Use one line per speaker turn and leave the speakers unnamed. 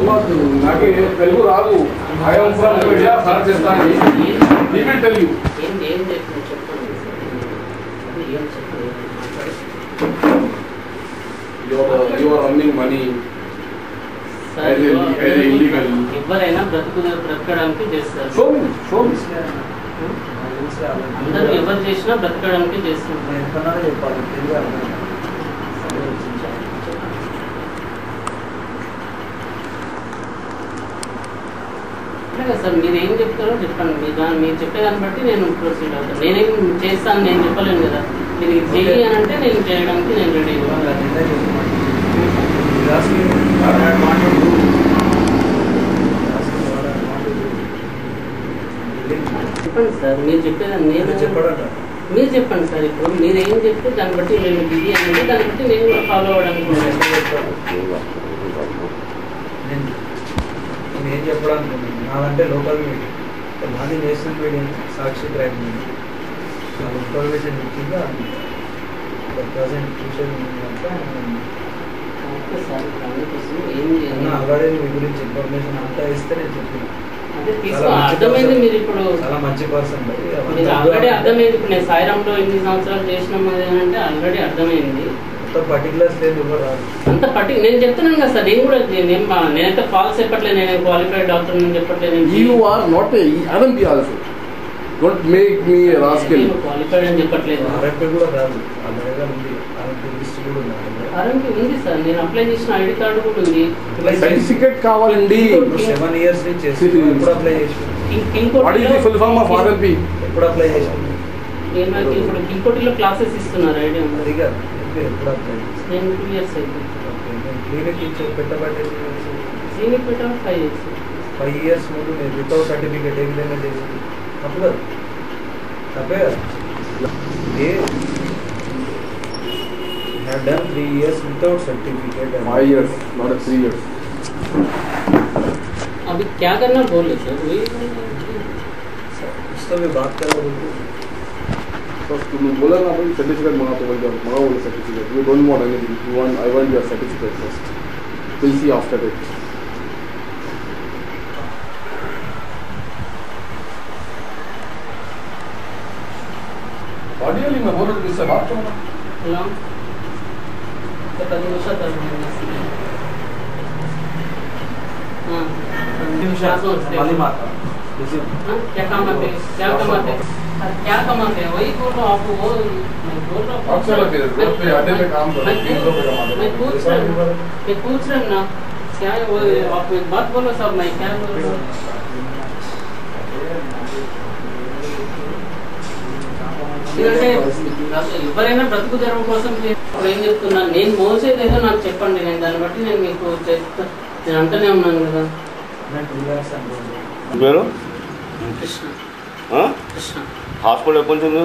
నాకు తెలుగు రాదు. I'm from India, Pakistan. He will tell you. You are earning money as illegal.
ఎవరైనా బ్రతకడానికి చేస్తారు.
Show me.
అందరూ ఎవరు చేసినా బ్రతకడానికి చేస్తున్నారు. సార్ మీరు ఏం చెప్తారో చెప్పండి. మీరు చెప్పేదాన్ని బట్టి నేను ప్రొసీడ్ అవుతాను. నేనేం చేస్తాను నేను చెప్పలేను కదా. మీరు చెయ్యి అని అంటే నేను చేయడానికి నేను రెడీ. చెప్పండి సార్ మీరు చెప్పేదాన్ని మీరు చెప్పండి సార్. ఇప్పుడు మీరు ఏం చెప్తే దాన్ని బట్టి నేను బిజీ అంటే దాన్ని బట్టి నేను కూడా ఫాలో అవ్వడానికి
నేను చెప్పడానికి నాదంటే లోకల్ మీడియా, నాది నేషనల్ మీడియా సాక్షి క్రైమ్ మీడియా. నాకు ఇన్ఫర్మేషన్ ఇచ్చిందా ప్రజెంట్ సోషల్ మీడియా అంతా ఆల్రెడీ మీ గురించి ఇన్ఫర్మేషన్ అంతా ఇస్తే నేను చెప్పాను.
అర్థమైంది. మీరు ఇప్పుడు
చాలా మంచి పర్సన్
ఆల్రెడీ అర్థమైంది. ఇప్పుడు నేను సాయిరాంలో 8 సంవత్సరాలు చేసినాం అంటే ఆల్రెడీ అర్థమైంది.
పర్టికులర్స్ లేదు
అంత నేను చెప్తున్నాను కదా సార్. నేను కూడా నేనైతే ఫాల్స్ చెప్పట్లేదు. నేను క్వాలిఫైడ్ డాక్టర్ నేను చెప్పట్లేదు.
You are not a RMP also. Don't make me a rascal.
Qualified అని చెప్పట్లేదు.
RMP కూడా రాదు. అలాగే ఉంది. RMP లిస్ట్ కూడా ఉంది.
RMP ఉంది సార్. నేను అప్లై చేసిన ఐడి కార్డు కూడా ఉంది.
సర్టిఫికెట్ కావాలండి.
7 years నుంచి ఎప్పుడు అప్లై చేసాను.
What is the full form of RMP?
ఎప్పుడు అప్లై చేసాను.
నేను ఇప్పుడు కింకోటిలో క్లాసెస్ ఇస్తున్నారు. ఐడియా ఉంది.
ఎప్పుడు అప్లై చేసాను.
నేను 2 years అయింది.
క్లినిక్ పెట్టబట్టి
క్లినిక్ పెట్టడం 5 years.
5 years ముందు నేను వితౌట్ సర్టిఫికేట్ ఏ విధంగా చేసింది తప్పు కదా. తప్పే కదా. have done 3 years without certificate.
5 years, not 3 years.
अभी क्या करना बोले सर? वही
उसका भी बात करो.
तो तुम बोला ना भाई सर्टिफिकेट मांगा तो बोल मांगा बोले certificate. You don't want anything. I want your certificate first. We'll see after that. Audio में बोलो तो इससे बात करो.
हेलो तो 10 निमिष तक हां
वाली माता
क्या कमाते क्या कमाते हैं वही बोल रहा हूँ आपको. वो मैं बोल रहा हूँ
अक्सर रोड पे अड्डे पे काम करो.
मैं पूछ रहा हूँ ना क्या है वो. आप एक बात बोलो साहब. मैं क्या बोल रहा हूँ. ఎవరైనా బ్రతుకు తెరవ కోసం ఏం చెప్తున్నా. నేను మోసేది ఏదో నాకు చెప్పండి. నేను దాన్ని బట్టి నేను మీకు నేను అంటూనే ఉన్నాను కదా.
పేరు
కృష్ణ.
హాస్పిటల్ ఎప్పటి నుంచి